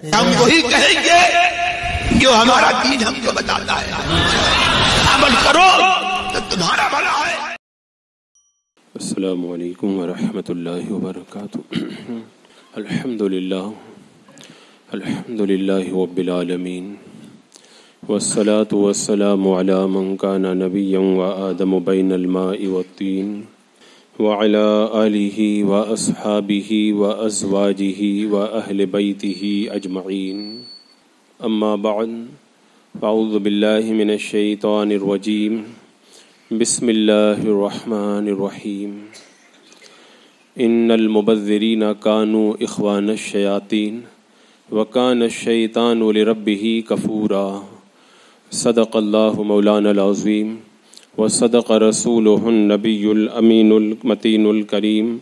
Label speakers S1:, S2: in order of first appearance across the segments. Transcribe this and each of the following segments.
S1: ہم وہی کہیں گے جو ہمارا دین ہم کو بتاتا ہے، عمل کرو تو تمہارا بھلا ہے۔
S2: السلام علیکم ورحمۃ اللہ وبرکاتہ۔ الحمد للہ رب العالمین، والصلاة والسلام علی من کان نبیا وآدم بین الماء والطین، وعلی آلہ واصحابہ وازواجہ واہل بیتہ اجمعین، اما بعد، فاعوذ باللہ من الشیطان الرجیم، بسم اللہ الرحمن الرحیم۔ ان المبذرین کانوا اخوان الشیاطین وکان الشیطان لربہ کفورا۔ صدق اللہ مولانا العظیم وصدق رسولہ النبی الامین المتین الکریم،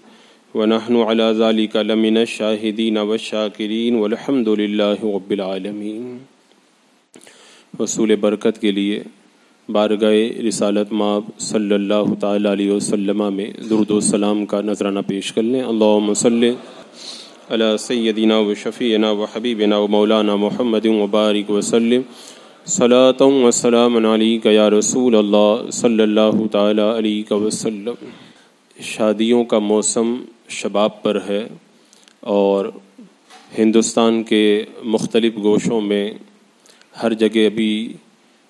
S2: ونحن علی ذلک لمن الشاہدین والشاکرین، والحمد للہ رب العالمین۔ وصول برکت کے لیے بارگاہ رسالت مآب صلی اللہ تعالی علیہ وسلم میں درود و سلام کا نذرانہ پیش کر لیں۔ اللہم صلی علی سیدنا و شفیعنا و حبیبنا و مولانا محمد وبارک وسلم، صلاۃ و سلام علیک یا رسول اللہ صلی اللہ تعالی علیہ وسلم۔ شادیوں کا موسم شباب پر ہے اور ہندوستان کے مختلف گوشوں میں ہر جگہ ابھی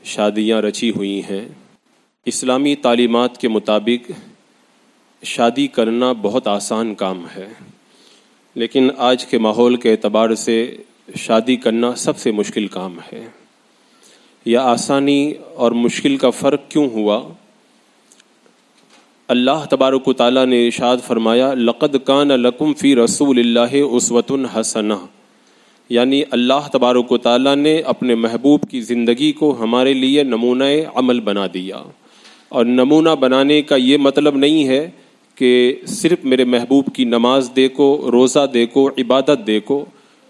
S2: شادیاں رچی ہوئی ہیں۔ اسلامی تعلیمات کے مطابق شادی کرنا بہت آسان کام ہے، لیکن آج کے ماحول کے اعتبار سے شادی کرنا سب سے مشکل کام ہے۔ یہ آسانی اور مشکل کا فرق کیوں ہوا؟ اللہ تبارک و تعالیٰ نے ارشاد فرمایا، لقد کان لکم فی رسول اللہ اسوۃ حسنہ، یعنی اللہ تبارک و تعالیٰ نے اپنے محبوب کی زندگی کو ہمارے لیے نمونہ عمل بنا دیا۔ اور نمونہ بنانے کا یہ مطلب نہیں ہے کہ صرف میرے محبوب کی نماز دیکھو، روزہ دیکھو، عبادت دیکھو،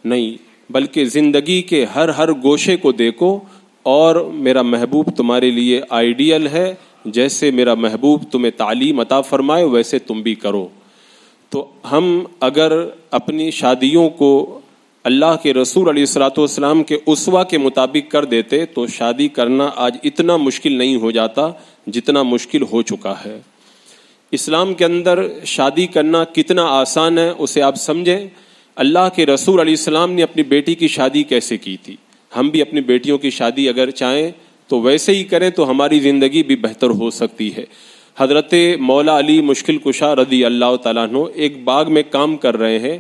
S2: نہیں، بلکہ زندگی کے ہر گوشے کو دیکھو، اور میرا محبوب تمہارے لیے آئیڈیل ہے، جیسے میرا محبوب تمہیں تعلیم عطا فرمائے ویسے تم بھی کرو۔ تو ہم اگر اپنی شادیوں کو اللہ کے رسول علیہ الصلوۃ والسلام کے اسوہ کے مطابق کر دیتے تو شادی کرنا آج اتنا مشکل نہیں ہو جاتا جتنا مشکل ہو چکا ہے۔ اسلام کے اندر شادی کرنا کتنا آسان ہے اسے آپ سمجھیں۔ اللہ کے رسول علیہ السلام نے اپنی بیٹی کی شادی کیسے کی تھی؟ ہم بھی اپنی بیٹیوں کی شادی اگر چاہیں تو ویسے ہی کریں تو ہماری زندگی بھی بہتر ہو سکتی ہے۔ حضرت مولا علی مشکل کشا رضی اللہ تعالیٰ عنہ ایک باغ میں کام کر رہے ہیں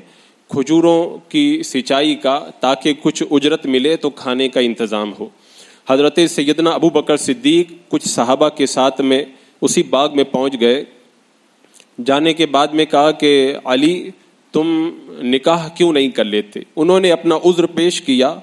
S2: کھجوروں کی سچائی کا، تاکہ کچھ اجرت ملے تو کھانے کا انتظام ہو۔ حضرت سیدنا ابو بکر صدیق کچھ صحابہ کے ساتھ میں اسی باغ میں پہنچ گئے۔ جانے کے بعد میں کہا کہ علی تم نکاح کیوں نہیں کر لیتے؟ انہوں نے اپنا عذر پیش کیا۔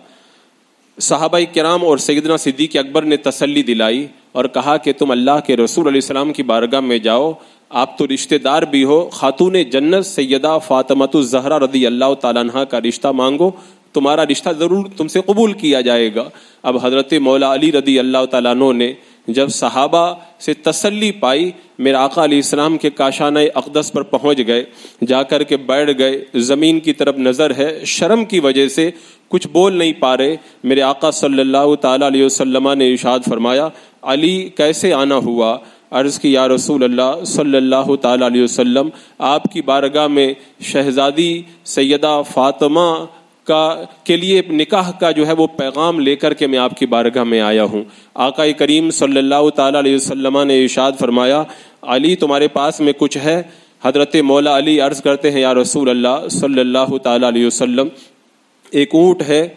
S2: صحابہ کرام اور سیدنا صدیق اکبر نے تسلی دلائی اور کہا کہ تم اللہ کے رسول علیہ السلام کی بارگاہ میں جاؤ، آپ تو رشتہ دار بھی ہو، خاتون جنت سیدہ فاطمۃ الزہرا رضی اللہ تعالیٰ عنہ کا رشتہ مانگو، تمہارا رشتہ ضرور تم سے قبول کیا جائے گا۔ اب حضرت مولا علی رضی اللہ تعالیٰ عنہ نے جب صحابہ سے تسلی پائی، میرے آقا علیہ السلام کے کاشانہ اقدس پر پہنچ گئے، جا کر کے بیٹھ گئے، زمین کی طرف نظر ہے، شرم کی وجہ سے کچھ بول نہیں پا رہے۔ میرے آقا صلی اللہ تعالیٰ علیہ وسلم نے ارشاد فرمایا، علی کیسے آنا ہوا؟ عرض کی یا رسول اللہ صلی اللہ تعالیٰ علیہ وسلم، آپ کی بارگاہ میں شہزادی سیدہ فاطمہ کے لیے نکاح کا جو ہے وہ پیغام لے کر کے میں آپ کی بارگاہ میں آیا ہوں۔ آقا کریم صلی اللہ تعالیٰ علیہ وسلم نے ارشاد فرمایا، علی تمہارے پاس میں کچھ ہے؟ حضرت مولا علی عرض کرتے ہیں یا رسول اللہ صلی اللہ تعالیٰ علیہ وسلم، ایک اونٹ ہے،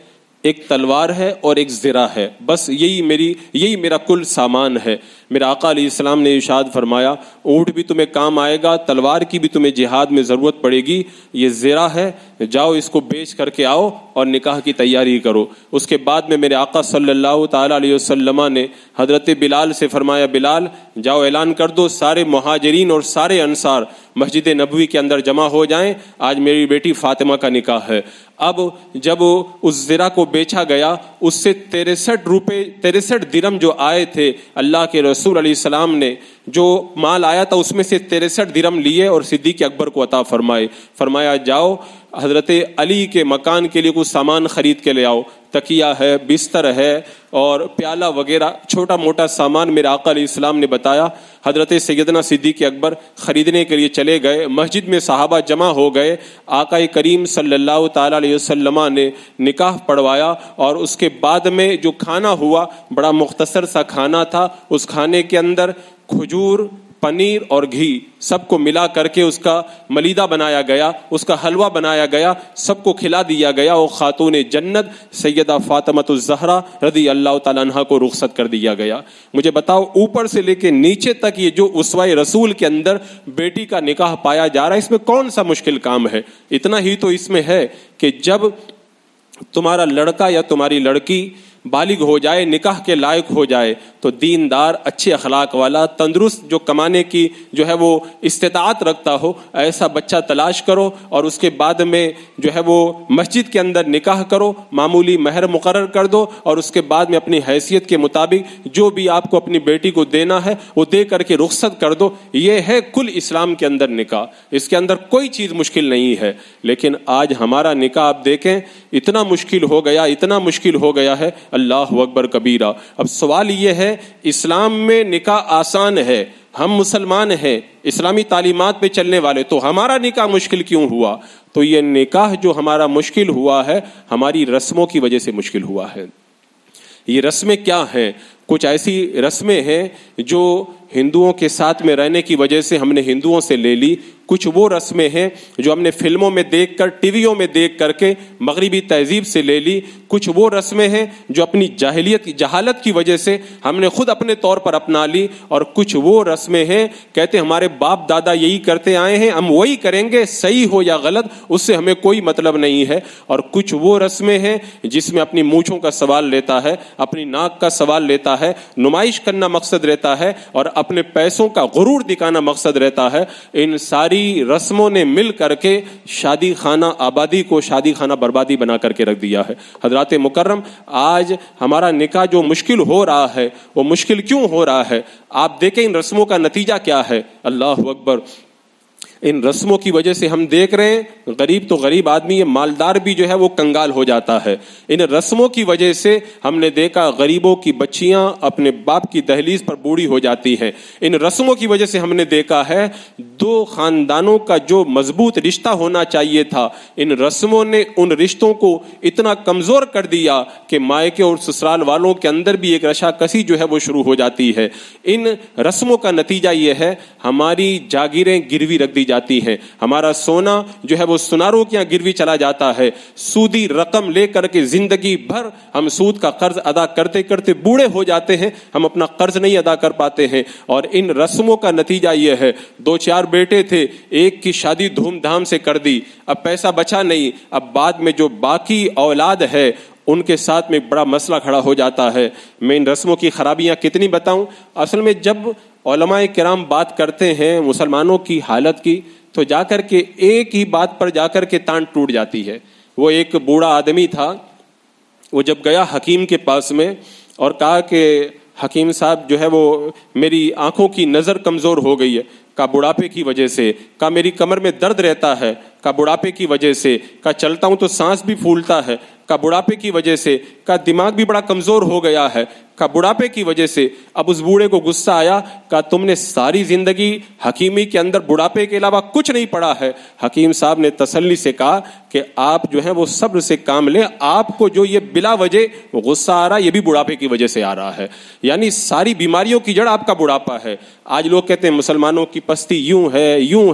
S2: ایک تلوار ہے اور ایک زرہ ہے، بس یہی میرا کل سامان ہے۔ میرا آقا علیہ السلام نے ارشاد فرمایا، اونٹ بھی تمہیں کام آئے گا، تلوار کی بھی تمہیں جہاد میں ضرورت پڑے گی، یہ زرہ ہے، جاؤ اس کو بیچ کر کے آؤ اور نکاح کی تیاری کرو۔ اس کے بعد میں میرے آقا صلی اللہ تعالیٰ علیہ وسلم نے حضرت بلال سے فرمایا، بلال جاؤ اعلان کر دو، سارے مہاجرین اور سارے انصار مسجد نبوی کے اندر جمع ہو جائیں، آج میری بیٹی فاطمہ کا نکاح ہے۔ اب جب اس زرہ کو بیچا گیا، اس سے 63 درہم جو آئے تھے، اللہ کے رسول علیہ السلام نے جو مال آیا تھا اس میں سے 63 درہم لیے اور صدیق اکبر کو عطا فرمایا، جاؤ حضرت علی کے مکان کے لیے کچھ سامان خرید کے لے آؤ، تکیہ ہے، بستر ہے اور پیالہ وغیرہ چھوٹا موٹا سامان میرے آقا علیہ السلام نے بتایا۔ حضرت سیدنا صدیق اکبر خریدنے کے لیے چلے گئے، مسجد میں صحابہ جمع ہو گئے، آقا کریم صلی اللہ تعالی علیہ وسلم نے نکاح پڑھوایا، اور اس کے بعد میں جو کھانا ہوا بڑا مختصر سا کھانا تھا، اس کھانے کے اندر کھجور، پنیر اور گھی سب کو ملا کر کے اس کا ملیدہ بنایا گیا، اس کا حلوہ بنایا گیا، سب کو کھلا دیا گیا، اور خاتون جنت سیدہ فاطمہ الزہرا رضی اللہ تعالیٰ عنہا کو رخصت کر دیا گیا۔ مجھے بتاؤ اوپر سے لے کے نیچے تک یہ جو اسوہ رسول کے اندر بیٹی کا نکاح پایا جا رہا ہے، اس میں کون سا مشکل کام ہے؟ اتنا ہی تو اس میں ہے کہ جب تمہارا لڑکا یا تمہاری لڑکی بالغ ہو جائے، نکاح کے لائق ہو جائے، تو دیندار، اچھے اخلاق والا، تندرست، جو کمانے کی جو ہے وہ استطاعت رکھتا ہو، ایسا بچہ تلاش کرو، اور اس کے بعد میں جو ہے وہ مسجد کے اندر نکاح کرو، معمولی مہر مقرر کر دو، اور اس کے بعد میں اپنی حیثیت کے مطابق جو بھی آپ کو اپنی بیٹی کو دینا ہے وہ دے کر کے رخصت کر دو۔ یہ ہے کل اسلام کے اندر نکاح، اس کے اندر کوئی چیز مشکل نہیں ہے۔ لیکن آج ہمارا نکاح آپ دیکھیں اتنا مشکل ہو گیا، اتنا مشکل ہو گیا ہے، اللہ اکبر کبیرہ۔ اب سوال یہ ہے، اسلام میں نکاح آسان ہے، ہم مسلمان ہیں، اسلامی تعلیمات پہ چلنے والے، تو ہمارا نکاح مشکل کیوں ہوا؟ تو یہ نکاح جو ہمارا مشکل ہوا ہے، ہماری رسموں کی وجہ سے مشکل ہوا ہے۔ یہ رسمیں کیا ہیں؟ کچھ ایسی رسمیں ہیں جو ہندوؤں کے ساتھ میں رہنے کی وجہ سے ہم نے ہندوؤں سے لے لی، کچھ وہ رسمیں ہیں جو ہم نے فلموں میں دیکھ کر، ٹی ویوں میں دیکھ کر کے مغربی تہذیب سے لے لی، کچھ وہ رسمیں ہیں جو اپنی جہالت کی وجہ سے ہم نے خود اپنے طور پر اپنا لی، اور کچھ وہ رسمیں ہیں کہتے ہمارے باپ دادا یہی کرتے آئے ہیں، ہم وہی کریں گے، صحیح ہو یا غلط اس سے ہمیں کوئی مطلب نہیں ہے، اور کچھ وہ رسمیں ہیں جس میں اپنی مونچھوں کا سوال لیتا ہے، اپنی ناک کا سوال لیتا ہے، نمائش کرنا مقصد رہتا ہے، اور اپنے پیسوں کا غرور دکھانا مقصد رہتا ہے۔ ان ساری رسموں نے مل کر کے شادی خانہ آبادی کو شادی خانہ بربادی بنا کر کے رکھ دیا ہے۔ حضرات مکرم، آج ہمارا نکاح جو مشکل ہو رہا ہے وہ مشکل کیوں ہو رہا ہے؟ آپ دیکھیں ان رسموں کا نتیجہ کیا ہے۔ اللہ اکبر، ان رسموں کی وجہ سے ہم دیکھ رہے ہیں غریب تو غریب آدمی ہے، مالدار بھی جو ہے وہ کنگال ہو جاتا ہے۔ ان رسموں کی وجہ سے ہم نے دیکھا غریبوں کی بچیاں اپنے باپ کی دہلیز پر بوڑھی ہو جاتی ہیں۔ ان رسموں کی وجہ سے ہم نے دیکھا ہے دو خاندانوں کا جو مضبوط رشتہ ہونا چاہیے تھا، ان رسموں نے ان رشتوں کو اتنا کمزور کر دیا کہ مائکے اور سسرال والوں کے اندر بھی ایک رشاکسی جو ہے وہ شروع ہو جاتی ہے۔ ان رسموں کا نتیجہ یہ ہے ہماری جاگیریں گروی رکھ دی جاتی ہیں، ہمارا سونا جو ہے وہ سناروں کے یہاں گروی چلا جاتا ہے، سودی رقم لے کر کے زندگی بھر ہم سود کا قرض ادا کرتے کرتے بوڑھے ہو جاتے ہیں، ہم اپنا قرض نہیں ادا کر پاتے ہیں۔ اور ان رسموں کا نتیجہ یہ ہے، 2-4 بیٹے تھے، ایک کی شادی دھوم دھام سے کر دی، اب پیسہ بچا نہیں، اب بعد میں جو باقی اولاد ہے ان کے ساتھ میں بڑا مسئلہ کھڑا ہو جاتا ہے۔ میں ان رسموں کی خرابیاں کتنی بتاؤں؟ اصل میں جب علماء کرام بات کرتے ہیں مسلمانوں کی حالت کی تو جا کر کے ایک ہی بات پر جا کر کے تان ٹوٹ جاتی ہے۔ وہ ایک بوڑھا آدمی تھا، وہ جب گیا حکیم کے پاس میں اور کہا کہ حکیم صاحب جو ہے وہ میری آنکھوں کی نظر کمزور ہو گئی ہے، کا بڑھاپے کی وجہ سے، کا میری کمر میں درد رہتا ہے، کا بڑھاپے کی وجہ سے، کا چلتا ہوں تو سانس بھی پھولتا ہے، کا بڑھاپے کی وجہ سے، کا دماغ بھی بڑا کمزور ہو گیا ہے، کا بڑھاپے کی وجہ سے۔ اب اس بوڑھے کو غصہ آیا، کہا تم نے ساری زندگی حکیمی کے اندر بڑھاپے کے علاوہ کچھ نہیں پڑھا ہے۔ حکیم صاحب نے تسلی سے کہا کہ آپ جو ہے وہ صبر سے کام لیں، آپ کو جو یہ بلا وجہ غصہ آ رہا ہے یہ بھی بڑھاپے کی وجہ سے آ رہا ہے، یعنی ساری بیماریوں کی جڑ آپ کا بڑھاپا ہے۔ آج لوگ کہتے ہیں مسلمانوں کی پستی یوں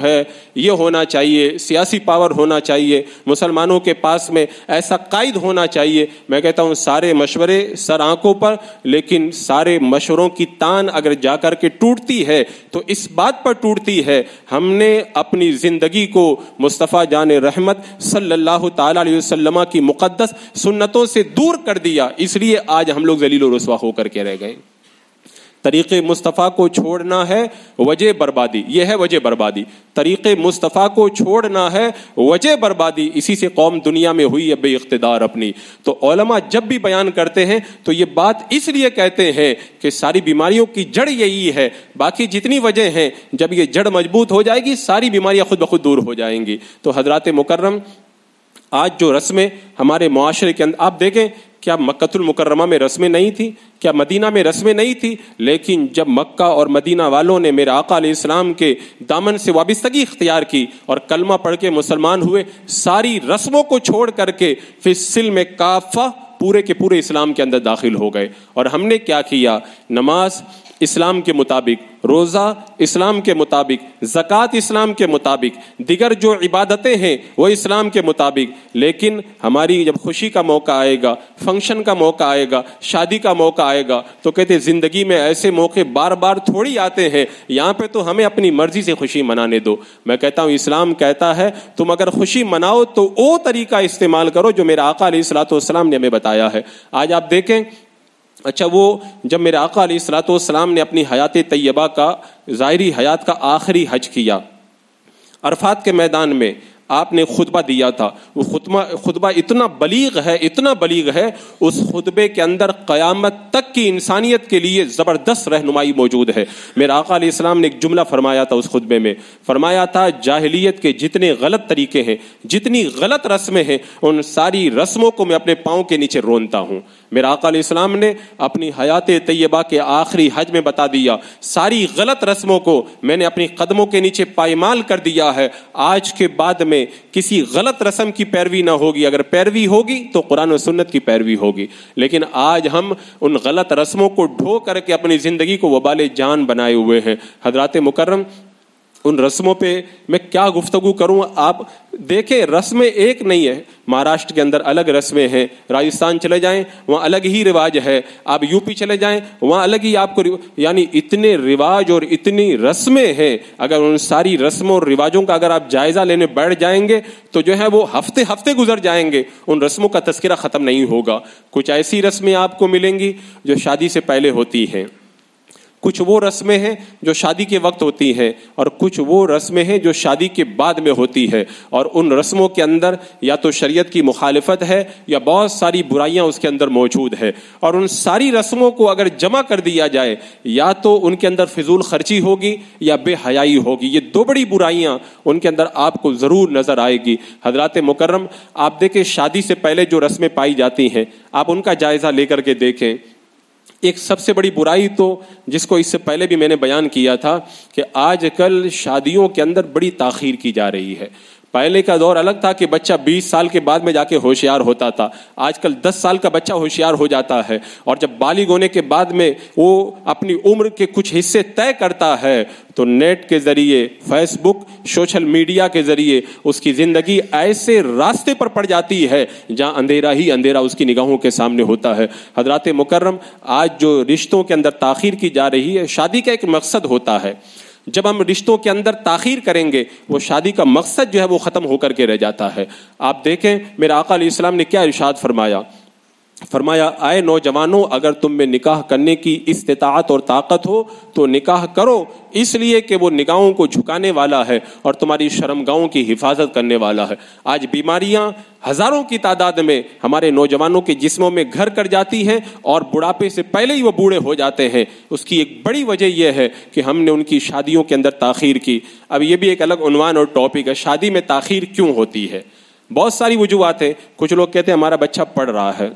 S2: ہے، یہ ہونا چاہیے، سیاسی پاور ہونا چاہیے، مسلمانوں کے پاس میں ایسا قائد ہونا چاہیے۔ میں کہتا ہوں سارے مشورے سر آنکھوں پر، لیکن سارے مشوروں کی تان اگر جا کر کے ٹوٹتی ہے تو اس بات پر ٹوٹتی ہے ہم نے اپنی زندگی کو مصطفیٰ جان رحمت صلی اللہ تعالی علیہ وسلم کی مقدس سنتوں سے دور کر دیا، اس لیے آج ہم لوگ ذلیل و رسوا ہو کر کے رہ گئے۔ طریق مصطفیٰ کو چھوڑنا ہے وجہ بربادی، یہ ہے وجہ بربادی۔ طریق مصطفیٰ کو چھوڑنا ہے وجہ بربادی، اسی سے قوم دنیا میں ہوئی ہے بے اقتدار اپنی۔ تو علماء جب بھی بیان کرتے ہیں تو یہ بات اس لیے کہتے ہیں کہ ساری بیماریوں کی جڑ یہی ہے، باقی جتنی وجہ ہیں جب یہ جڑ مضبوط ہو جائے گی ساری بیماریاں خود بخود دور ہو جائیں گی۔ تو حضرات مکرم، آج جو رسمیں ہمارے معاشرے کے اندر آپ دیکھیں، کیا مکۃ المکرمہ میں رسمیں نہیں تھی؟ کیا مدینہ میں رسمیں نہیں تھی؟ لیکن جب مکہ اور مدینہ والوں نے میرے آقا علیہ السلام کے دامن سے وابستگی اختیار کی اور کلمہ پڑھ کے مسلمان ہوئے، ساری رسموں کو چھوڑ کر کے فی السلم کافہ پورے کے پورے اسلام کے اندر داخل ہو گئے۔ اور ہم نے کیا کیا؟ نماز اسلام کے مطابق، روزہ اسلام کے مطابق، زکوٰۃ اسلام کے مطابق، دیگر جو عبادتیں ہیں وہ اسلام کے مطابق۔ لیکن ہماری جب خوشی کا موقع آئے گا، فنکشن کا موقع آئے گا، شادی کا موقع آئے گا، تو کہتے زندگی میں ایسے موقع بار بار تھوڑی آتے ہیں، یہاں پہ تو ہمیں اپنی مرضی سے خوشی منانے دو۔ میں کہتا ہوں اسلام کہتا ہے تم اگر خوشی مناؤ تو وہ طریقہ استعمال کرو جو میرا آقا علیہ الصلوۃ والسلام نے ہمیں بتایا ہے۔ آج آپ دیکھیں، اچھا وہ جب میرے آقا علیہ الصلوۃ والسلام نے اپنی حیات طیبہ کا، ظاہری حیات کا آخری حج کیا، عرفات کے میدان میں آپ نے خطبہ دیا تھا۔ وہ خطبہ اتنا بلیغ ہے، اتنا بلیغ ہے، اس خطبے کے اندر قیامت تک کی انسانیت کے لیے زبردست رہنمائی موجود ہے۔ میرے آقا علیہ السلام نے ایک جملہ فرمایا تھا اس خطبے میں، فرمایا تھا جاہلیت کے جتنے غلط طریقے ہیں، جتنی غلط رسمیں ہیں، ان ساری رسموں کو میں اپنے پاؤں کے نیچے رونتا ہوں۔ میرا آقا علیہ السلام نے اپنی حیات طیبہ کے آخری حج میں بتا دیا، ساری غلط رسموں کو میں نے اپنی قدموں کے نیچے پائمال کر دیا ہے۔ آج کے بعد میں کسی غلط رسم کی پیروی نہ ہوگی، اگر پیروی ہوگی تو قرآن و سنت کی پیروی ہوگی۔ لیکن آج ہم ان غلط رسموں کو ڈھو کر کے اپنی زندگی کو وبال جان بنائے ہوئے ہیں۔ حضرات مکرم، ان رسموں پہ میں کیا گفتگو کروں؟ آپ دیکھیں رسمیں ایک نہیں ہے، مہاراشٹر کے اندر الگ رسمیں ہیں، راجستھان چلے جائیں وہاں الگ ہی رواج ہے، آپ یو پی چلے جائیں وہاں الگ ہی آپ کو یعنی اتنے رواج اور اتنی رسمیں ہیں۔ اگر ان ساری رسموں اور رواجوں کا اگر آپ جائزہ لینے بیٹھ جائیں گے تو جو ہے وہ ہفتے ہفتے گزر جائیں گے، ان رسموں کا تذکرہ ختم نہیں ہوگا۔ کچھ ایسی رسمیں آپ کو ملیں گی جو شادی سے پہلے ہوتی ہیں، کچھ وہ رسمیں ہیں جو شادی کے وقت ہوتی ہیں، اور کچھ وہ رسمیں ہیں جو شادی کے بعد میں ہوتی ہے، اور ان رسموں کے اندر یا تو شریعت کی مخالفت ہے یا بہت ساری برائیاں اس کے اندر موجود ہے۔ اور ان ساری رسموں کو اگر جمع کر دیا جائے، یا تو ان کے اندر فضول خرچی ہوگی یا بے حیائی ہوگی، یہ دو بڑی برائیاں ان کے اندر آپ کو ضرور نظر آئے گی۔ حضرات مکرم، آپ دیکھیں شادی سے پہلے جو رسمیں پائی جاتی ہیں، آپ ان کا جائزہ لے کر کے دیکھیں۔ ایک سب سے بڑی برائی تو جس کو اس سے پہلے بھی میں نے بیان کیا تھا کہ آج کل شادیوں کے اندر بڑی تاخیر کی جا رہی ہے۔ پہلے کا دور الگ تھا کہ بچہ 20 سال کے بعد میں جا کے ہوشیار ہوتا تھا، آج کل 10 سال کا بچہ ہوشیار ہو جاتا ہے، اور جب بالغ ہونے کے بعد میں وہ اپنی عمر کے کچھ حصے طے کرتا ہے تو نیٹ کے ذریعے، فیس بک، سوشل میڈیا کے ذریعے اس کی زندگی ایسے راستے پر پڑ جاتی ہے جہاں اندھیرا ہی اندھیرا اس کی نگاہوں کے سامنے ہوتا ہے۔ حضرات مکرم، آج جو رشتوں کے اندر تاخیر کی جا رہی ہے، شادی کا ایک مقصد ہوتا ہے، جب ہم رشتوں کے اندر تاخیر کریں گے وہ شادی کا مقصد جو ہے وہ ختم ہو کر کے رہ جاتا ہے۔ آپ دیکھیں میرا آقا علیہ السلام نے کیا ارشاد فرمایا، فرمایا اے نوجوانوں، اگر تم میں نکاح کرنے کی استطاعت اور طاقت ہو تو نکاح کرو، اس لیے کہ وہ نگاہوں کو جھکانے والا ہے اور تمہاری شرمگاہوں کی حفاظت کرنے والا ہے۔ آج بیماریاں ہزاروں کی تعداد میں ہمارے نوجوانوں کے جسموں میں گھر کر جاتی ہیں اور بڑھاپے سے پہلے ہی وہ بوڑھے ہو جاتے ہیں۔ اس کی ایک بڑی وجہ یہ ہے کہ ہم نے ان کی شادیوں کے اندر تاخیر کی۔ اب یہ بھی ایک الگ عنوان اور ٹاپک ہے، شادی میں تاخیر کیوں ہوتی ہے؟ بہت ساری وجوہات ہیں۔ کچھ لوگ کہتے ہیں ہمارا بچہ پڑھ رہا ہے،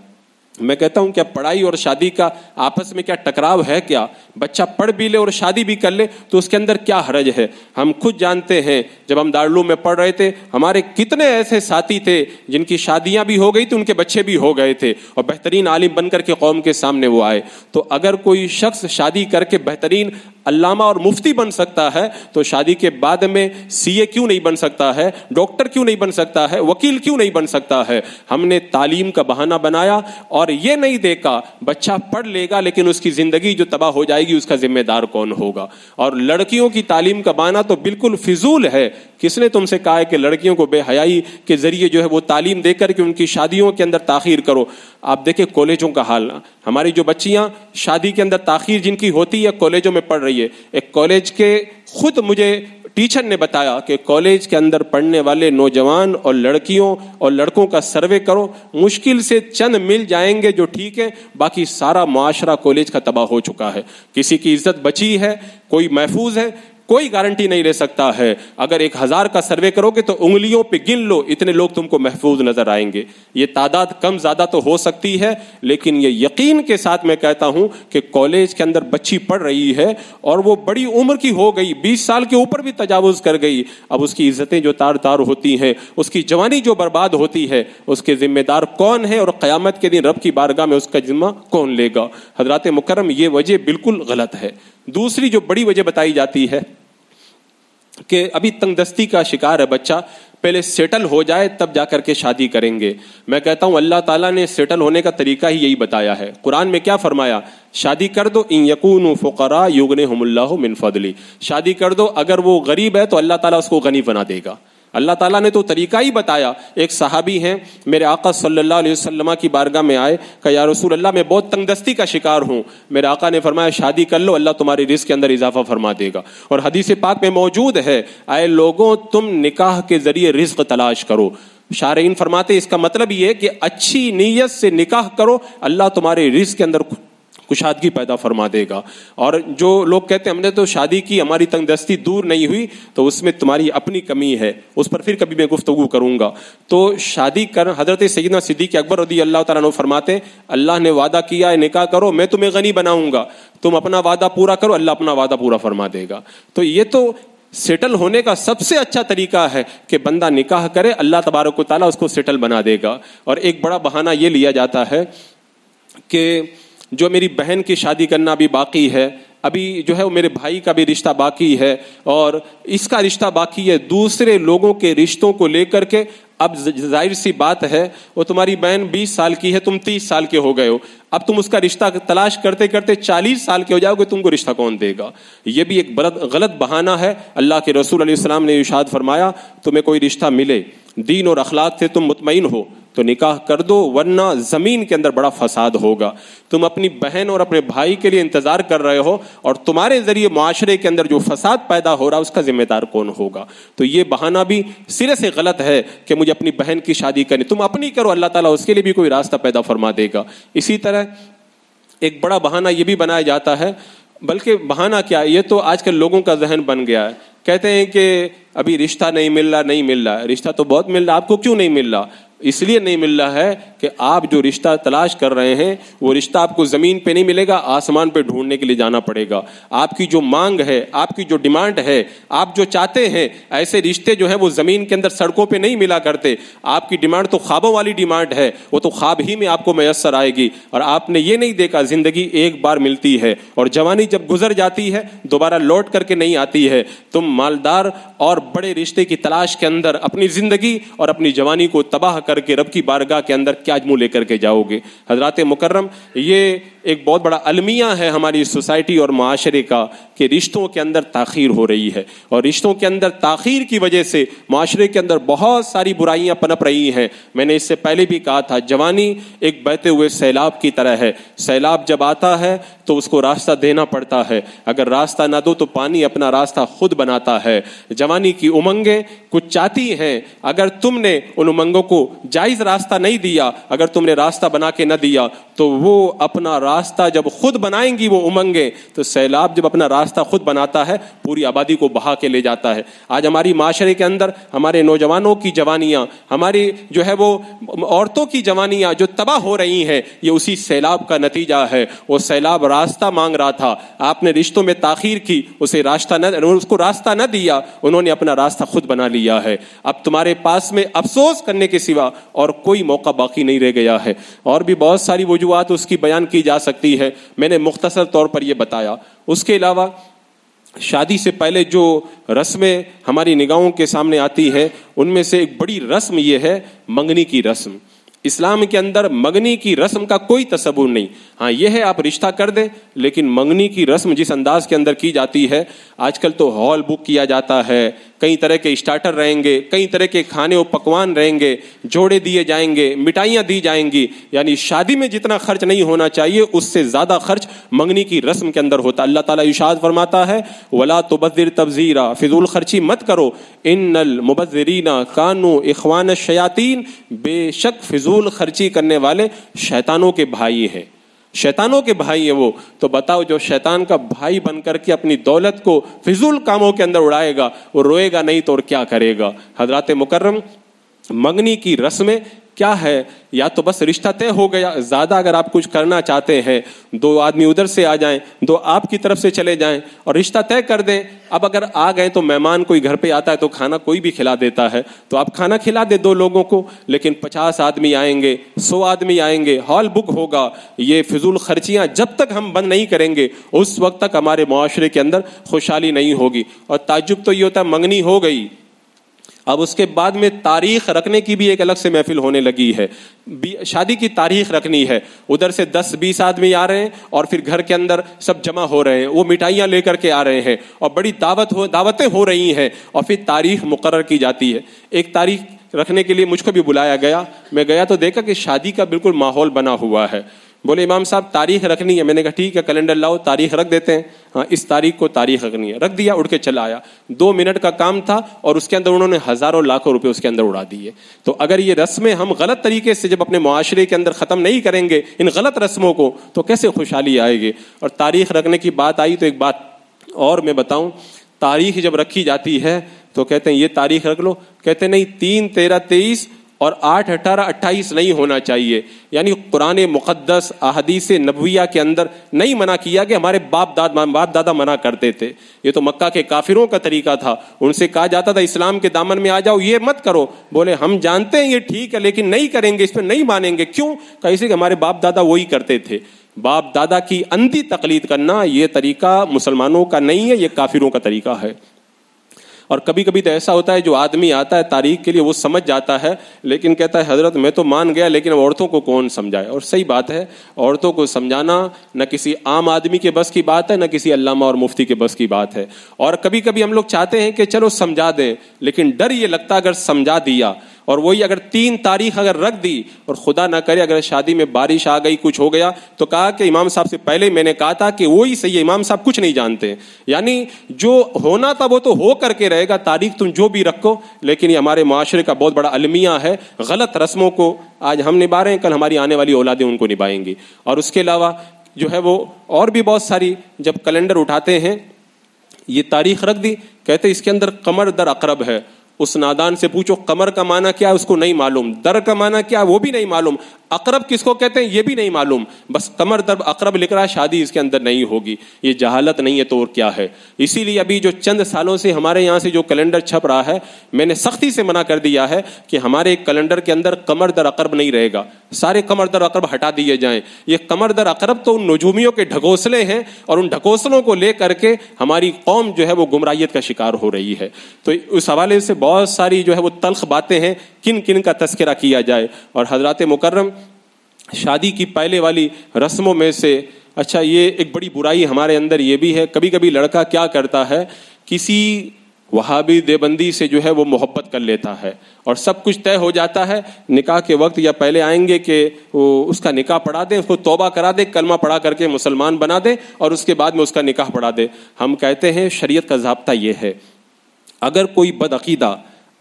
S2: میں کہتا ہوں کیا پڑھائی اور شادی کا آپس میں کیا ٹکراؤ ہے؟ کیا بچہ پڑھ بھی لے اور شادی بھی کر لے تو اس کے اندر کیا حرج ہے؟ ہم خود جانتے ہیں جب ہم دارالعلوم میں پڑھ رہے تھے ہمارے کتنے ایسے ساتھی تھے جن کی شادیاں بھی ہو گئی تھی، ان کے بچے بھی ہو گئے تھے اور بہترین عالم بن کر کے قوم کے سامنے وہ آئے۔ تو اگر کوئی شخص شادی کر کے بہترین علامہ اور مفتی بن سکتا ہے تو شادی کے بعد میں سی اے کیوں نہیں بن سکتا ہے، ڈاکٹر کیوں نہیں بن سکتا ہے، وکیل کیوں نہیں بن سکتا ہے؟ ہم نے تعلیم کا بہانہ بنایا اور یہ نہیں دیکھا بچہ پڑھ لے گا لیکن اس کی زندگی جو تباہ ہو جائے گی اس کا ذمہ دار کون ہوگا؟ اور لڑکیوں کی تعلیم کا بہانہ تو بالکل فضول ہے۔ کس نے تم سے کہا ہے کہ لڑکیوں کو بے حیائی کے ذریعے جو ہے وہ تعلیم دے کر کے ان کی شادیوں کے اندر تاخیر کرو؟ آپ دیکھیں کالجوں کا حال، ہماری جو بچیاں شادی کے اندر تاخیر جن کی ہوتی ہے کالجوں میں پڑھ رہی ہے۔ ایک کالج کے خود مجھے ٹیچر نے بتایا کہ کالج کے اندر پڑھنے والے نوجوان اور لڑکیوں اور لڑکوں کا سروے کرو، مشکل سے چند مل جائیں گے جو ٹھیک ہے، باقی سارا معاشرہ کالج کا تباہ ہو چکا ہے۔ کسی کی عزت بچی ہے، کوئی محفوظ ہے، کوئی گارنٹی نہیں لے سکتا ہے. اگر 1000 کا سروے کرو گے تو انگلیوں پہ گن لو اتنے لوگ تم کو محفوظ نظر آئیں گے. یہ تعداد کم زیادہ تو ہو سکتی ہے، لیکن یہ یقین کے ساتھ میں کہتا ہوں کہ کالج کے اندر بچی پڑھ رہی ہے اور وہ بڑی عمر کی ہو گئی، 20 سال کے اوپر بھی تجاوز کر گئی، اب اس کی عزتیں جو تار تار ہوتی ہیں، اس کی جوانی جو برباد ہوتی ہے، اس کے ذمہ دار کون ہے اور قیامت کے دن رب کی بارگاہ میں اس کا ذمہ کون لے گا؟ حضرات مکرم، یہ وجہ بالکل غلط ہے. دوسری جو بڑی وجہ بتائی جاتی ہے کہ ابھی تنگ دستی کا شکار ہے بچہ، پہلے سیٹل ہو جائے تب جا کر کے شادی کریں گے. میں کہتا ہوں اللہ تعالیٰ نے سیٹل ہونے کا طریقہ ہی یہی بتایا ہے. قرآن میں کیا فرمایا؟ شادی کر دو، ان یکونوا فقراء یغنیہم اللہ من فضلہ. شادی کر دو، اگر وہ غریب ہے تو اللہ تعالیٰ اس کو غنی بنا دے گا. اللہ تعالیٰ نے تو طریقہ ہی بتایا. ایک صحابی ہیں میرے آقا صلی اللہ علیہ وسلم کی بارگاہ میں آئے کہ یا رسول اللہ میں بہت تنگ دستی کا شکار ہوں. میرے آقا نے فرمایا شادی کر لو، اللہ تمہاری رزق کے اندر اضافہ فرما دے گا. اور حدیث پاک میں موجود ہے اے لوگوں تم نکاح کے ذریعے رزق تلاش کرو. شارحین فرماتے اس کا مطلب یہ ہے کہ اچھی نیت سے نکاح کرو، اللہ تمہارے رزق کے اندر کشادگی پیدا فرما دے گا. اور جو لوگ کہتے ہیں ہم نے تو شادی کی ہماری تنگ دستی دور نہیں ہوئی، تو اس میں تمہاری اپنی کمی ہے، اس پر پھر کبھی میں گفتگو کروں گا. تو شادی کر حضرت سیدنا صدیق اکبر رضی اللہ تعالیٰ عنہ فرماتے اللہ نے وعدہ کیا ہے نکاح کرو میں تمہیں غنی بناؤں گا، تم اپنا وعدہ پورا کرو اللہ اپنا وعدہ پورا فرما دے گا. تو یہ تو سیٹل ہونے کا سب سے اچھا طریقہ ہے کہ بندہ نکاح کرے، اللہ تبارک و تعالیٰ اس کو سیٹل بنا دے گا. اور ایک بڑا بہانہ یہ لیا جاتا ہے کہ جو میری بہن کی شادی کرنا بھی باقی ہے، ابھی جو ہے وہ میرے بھائی کا بھی رشتہ باقی ہے اور اس کا رشتہ باقی ہے، دوسرے لوگوں کے رشتوں کو لے کر کے اب ظاہر سی بات ہے وہ تمہاری بہن 20 سال کی ہے، تم 30 سال کے ہو گئے ہو، اب تم اس کا رشتہ تلاش کرتے کرتے 40 سال کے ہو جاؤ گے، تم کو رشتہ کون دے گا؟ یہ بھی ایک غلط بہانہ ہے. اللہ کے رسول علیہ السلام نے ارشاد فرمایا تمہیں کوئی رشتہ ملے دین اور اخلاق سے تم مطمئن ہو تو نکاح کر دو، ورنہ زمین کے اندر بڑا فساد ہوگا. تم اپنی بہن اور اپنے بھائی کے لیے انتظار کر رہے ہو اور تمہارے ذریعے معاشرے کے اندر جو فساد پیدا ہو رہا ہے اس کا ذمہ دار کون ہوگا؟ تو یہ بہانہ بھی سرے سے غلط ہے کہ مجھے اپنی بہن کی شادی کرنی، تم اپنی کرو، اللہ تعالیٰ اس کے لیے بھی کوئی راستہ پیدا فرما دے گا. اسی طرح ایک بڑا بہانہ یہ بھی بنایا جاتا ہے، بلکہ بہانہ کیا، یہ تو آج کل لوگوں کا ذہن بن گیا ہے، کہتے ہیں کہ ابھی رشتہ نہیں مل رہا. رشتہ تو بہت مل رہا، آپ کو کیوں نہیں مل رہا؟ اس لیے نہیں مل رہا ہے کہ آپ جو رشتہ تلاش کر رہے ہیں وہ رشتہ آپ کو زمین پہ نہیں ملے گا، آسمان پہ ڈھونڈنے کے لیے جانا پڑے گا. آپ کی جو مانگ ہے، آپ کی جو ڈیمانڈ ہے، آپ جو چاہتے ہیں، ایسے رشتے جو ہیں وہ زمین کے اندر سڑکوں پہ نہیں ملا کرتے. آپ کی ڈیمانڈ تو خوابوں والی ڈیمانڈ ہے، وہ تو خواب ہی میں آپ کو میسر آئے گی. اور آپ نے یہ نہیں دیکھا زندگی ایک بار ملتی ہے اور جوانی جب گزر جاتی ہے دوبارہ لوٹ کر کے نہیں آتی ہے. تم مالدار اور بڑے رشتے کی تلاش کے اندر اپنی زندگی اور اپنی جوانی کو تباہ کر کے رب کی بارگاہ کے اندر کیا منہ لے کر کے جاؤ گے؟ حضرات مکرم، یہ ایک بہت بڑا المیہ ہے ہماری سوسائٹی اور معاشرے کا کہ رشتوں کے اندر تاخیر ہو رہی ہے، اور رشتوں کے اندر تاخیر کی وجہ سے معاشرے کے اندر بہت ساری برائیاں پنپ رہی ہیں. میں نے اس سے پہلے بھی کہا تھا جوانی ایک بہتے ہوئے سیلاب کی طرح ہے. سیلاب جب آتا ہے تو اس کو راستہ دینا پڑتا ہے، اگر راستہ نہ دو تو پانی اپنا راستہ خود بناتا ہے. جوانی کی امنگیں کچھ چاہتی ہیں، اگر تم نے ان امنگوں کو جائز راستہ نہیں دیا، اگر تم نے راستہ بنا کے نہ دیا تو وہ اپنا راستہ جب خود بنائیں گی وہ امنگیں، تو سیلاب جب اپنا راستہ خود بناتا ہے پوری آبادی کو بہا کے لے جاتا ہے. آج ہماری معاشرے کے اندر ہمارے نوجوانوں کی جوانیاں، ہماری جو ہے وہ عورتوں کی جوانیاں جو تباہ ہو رہی ہیں، یہ اسی سیلاب کا نتیجہ ہے. وہ سیلاب راستہ مانگ رہا تھا، آپ نے رشتوں میں تاخیر کی، اسے اس کو راستہ نہ دیا، انہوں نے اپنا راستہ خود بنا لیا ہے. اب تمہارے پاس میں افسوس کرنے کے سوا اور کوئی موقع باقی نہیں رہ گیا ہے. اور بھی بہت ساری وجوہات اس کی بیان کی جا سکتی ہے، میں نے مختصر طور پر یہ بتایا. اس کے علاوہ شادی سے پہلے جو رسمیں ہماری نگاہوں کے سامنے آتی ہیں ان میں سے ایک بڑی رسم یہ ہے منگنی کی رسم. اسلام کے اندر منگنی کی رسم کا کوئی تصور نہیں. ہاں یہ ہے آپ رشتہ کر دیں، لیکن منگنی کی رسم جس انداز کے اندر کی جاتی ہے، آج کل تو ہال بک کیا جاتا ہے، کئی طرح کے اسٹارٹر رہیں گے، کئی طرح کے کھانے و پکوان رہیں گے، جوڑے دیے جائیں گے، مٹھائیاں دی جائیں گی. یعنی شادی میں جتنا خرچ نہیں ہونا چاہیے اس سے زیادہ خرچ منگنی کی رسم کے اندر ہوتا. اللہ تعالیٰ ارشاد فرماتا ہے وَلَا تُبَذِّرْ تَبْذِيرًا، فضول خرچی مت کرو، ان المبذرین کانوا اخوان الشیاطین، بے شک فضول خرچی کرنے والے شیطانوں کے بھائی ہیں. شیطانوں کے بھائی ہیں وہ. تو بتاؤ جو شیطان کا بھائی بن کر کے اپنی دولت کو فضول کاموں کے اندر اڑائے گا وہ روئے گا نہیں تو اور کیا کرے گا. حضرات مکرم، منگنی کی رسمیں کیا ہے؟ یا تو بس رشتہ طے ہو گیا، زیادہ اگر آپ کچھ کرنا چاہتے ہیں 2 آدمی ادھر سے آ جائیں، 2 آپ کی طرف سے چلے جائیں اور رشتہ طے کر دیں. اب اگر آ گئے تو مہمان کوئی گھر پہ آتا ہے تو کھانا کوئی بھی کھلا دیتا ہے، تو آپ کھانا کھلا دے 2 لوگوں کو. لیکن 50 آدمی آئیں گے، 100 آدمی آئیں گے، ہال بک ہوگا، یہ فضول خرچیاں جب تک ہم بند نہیں کریں گے اس وقت تک ہمارے معاشرے کے اندر خوشحالی نہیں ہوگی. اور تعجب تو یہ ہوتا ہے منگنی ہو گئی، اب اس کے بعد میں تاریخ رکھنے کی بھی ایک الگ سے محفل ہونے لگی ہے. شادی کی تاریخ رکھنی ہے، ادھر سے 10-20 آدمی آ رہے ہیں اور پھر گھر کے اندر سب جمع ہو رہے ہیں، وہ مٹھائیاں لے کر کے آ رہے ہیں اور بڑی دعوتیں ہو رہی ہیں اور پھر تاریخ مقرر کی جاتی ہے. ایک تاریخ رکھنے کے لیے مجھ کو بھی بلایا گیا، میں گیا تو دیکھا کہ شادی کا بالکل ماحول بنا ہوا ہے. بولے امام صاحب تاریخ رکھنی ہے. میں نے کہا ٹھیک ہے کیلنڈر لاؤ، تاریخ رکھ دیتے ہیں. ہاں اس تاریخ کو تاریخ رکھنی ہے. رکھ دیا، اڑ کے چلا آیا. 2 منٹ کا کام تھا اور اس کے اندر انہوں نے ہزاروں لاکھوں روپے اس کے اندر اڑا دیے. تو اگر یہ رسمیں ہم غلط طریقے سے جب اپنے معاشرے کے اندر ختم نہیں کریں گے ان غلط رسموں کو تو کیسے خوشحالی آئے گی. اور تاریخ رکھنے کی بات آئی تو ایک بات اور میں بتاؤں، تاریخ جب رکھی جاتی ہے تو کہتے ہیں یہ تاریخ رکھ لو، کہتے نہیں 3, 13, 23 اور 8, 18, 28 نہیں ہونا چاہیے. یعنی قرآن مقدس احادیث نبویہ کے اندر نہیں منع کیا کہ ہمارے باپ دادا منع کرتے تھے. یہ تو مکہ کے کافروں کا طریقہ تھا، ان سے کہا جاتا تھا اسلام کے دامن میں آ جاؤ، یہ مت کرو. بولے ہم جانتے ہیں یہ ٹھیک ہے لیکن نہیں کریں گے، اس پہ نہیں مانیں گے. کیوں؟ کیسے کہ ہمارے باپ دادا وہی کرتے تھے. باپ دادا کی اندھی تقلید کرنا یہ طریقہ مسلمانوں کا نہیں ہے، یہ کافروں کا طریقہ ہے. اور کبھی کبھی تو ایسا ہوتا ہے جو آدمی آتا ہے تاریخ کے لیے وہ سمجھ جاتا ہے لیکن کہتا ہے حضرت میں تو مان گیا لیکن عورتوں کو کون سمجھائے. اور صحیح بات ہے، عورتوں کو سمجھانا نہ کسی عام آدمی کے بس کی بات ہے نہ کسی علامہ اور مفتی کے بس کی بات ہے. اور کبھی کبھی ہم لوگ چاہتے ہیں کہ چلو سمجھا دیں، لیکن ڈر یہ لگتا ہے اگر سمجھا دیا اور وہی اگر 3 تاریخ اگر رکھ دی اور خدا نہ کرے اگر شادی میں بارش آ گئی کچھ ہو گیا تو کہا کہ امام صاحب سے پہلے میں نے کہا تھا کہ وہی صحیح ہے، امام صاحب کچھ نہیں جانتے. یعنی جو ہونا تھا وہ تو ہو کر کے رہے گا، تاریخ تم جو بھی رکھو. لیکن یہ ہمارے معاشرے کا بہت بڑا المیہ ہے، غلط رسموں کو آج ہم نبھا رہے ہیں، کل ہماری آنے والی اولادیں ان کو نبھائیں گی. اور اس کے علاوہ جو ہے وہ اور بھی بہت ساری جب کیلنڈر اٹھاتے ہیں یہ تاریخ رکھ دی، کہتے اس کے اندر قمر در عقرب ہے. اس نادان سے پوچھو قمر کا معنی کیا ہے اس کو نہیں معلوم، در کا معنی کیا ہے وہ بھی نہیں معلوم، عقرب کس کو کہتے ہیں یہ بھی نہیں معلوم. بس قمر در عقرب لکھ رہا ہے، شادی اس کے اندر نہیں ہوگی. یہ جہالت نہیں ہے تو اور کیا ہے. اسی لیے ابھی جو چند سالوں سے ہمارے یہاں سے جو کیلنڈر چھپ رہا ہے میں نے سختی سے منع کر دیا ہے کہ ہمارے کیلنڈر کے اندر قمر در عقرب نہیں رہے گا، سارے قمر در عقرب ہٹا دیے جائیں. یہ قمر در عقرب تو ان نجومیوں کے ڈھکوسلے ہیں اور ان ڈھکوسلوں کو لے کر کے ہماری قوم جو ہے وہ گمراہیت کا شکار ہو رہی ہے. تو اس حوالے سے بہت ساری جو ہے وہ تلخ باتیں ہیں، کن کن کا تذکرہ کیا جائے. اور حضرات مکرم شادی کی پہلے والی رسموں میں سے اچھا یہ ایک بڑی برائی ہمارے اندر یہ بھی ہے، کبھی کبھی لڑکا کیا کرتا ہے کسی وہابی دیوبندی سے جو ہے وہ محبت کر لیتا ہے اور سب کچھ طے ہو جاتا ہے، نکاح کے وقت یا پہلے آئیں گے کہ وہ اس کا نکاح پڑھا دیں، اس کو توبہ کرا دے، کلمہ پڑھا کر کے مسلمان بنا دے اور اس کے بعد میں اس کا نکاح پڑھا دے. ہم کہتے ہیں شریعت کا ضابطہ یہ ہے اگر کوئی بدعقیدہ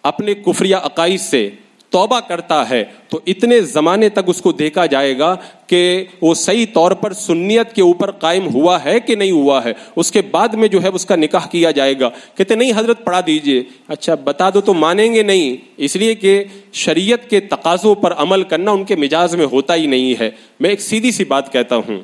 S2: اپنے کفریہ عقائد سے توبہ کرتا ہے تو اتنے زمانے تک اس کو دیکھا جائے گا کہ وہ صحیح طور پر سنیت کے اوپر قائم ہوا ہے کہ نہیں ہوا ہے. اس کے بعد میں جو ہے اس کا نکاح کیا جائے گا. کہتے نہیں حضرت پڑھا دیجئے. اچھا بتا دو تو مانیں گے نہیں، اس لیے کہ شریعت کے تقاضوں پر عمل کرنا ان کے مزاج میں ہوتا ہی نہیں ہے. میں ایک سیدھی سی بات کہتا ہوں،